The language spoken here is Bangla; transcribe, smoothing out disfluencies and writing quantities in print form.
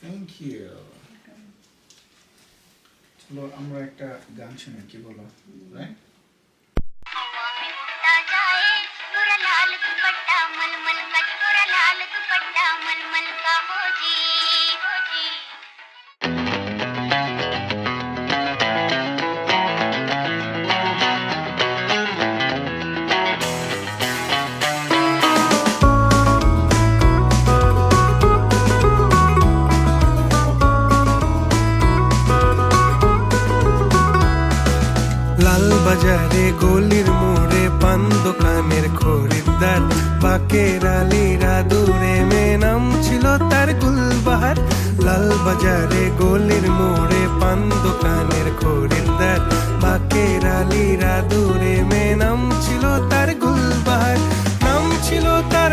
Thank you. চলো আমরা একটা গান শুনি, কি বলো? রাইট? লাল বাজারে গলির মোড়ে পান দোকানের খরিদ্দার, বাকের আলীরা দূরে মেয়ে নাম ছিল তার গুলবাহার। লাল বাজারে গলির মোড়ে পান দোকানের খরিদ্দার, বাকের আলীরা দূরে মেয়ে নাম ছিল তার গুলবাহার, নাম ছিল তার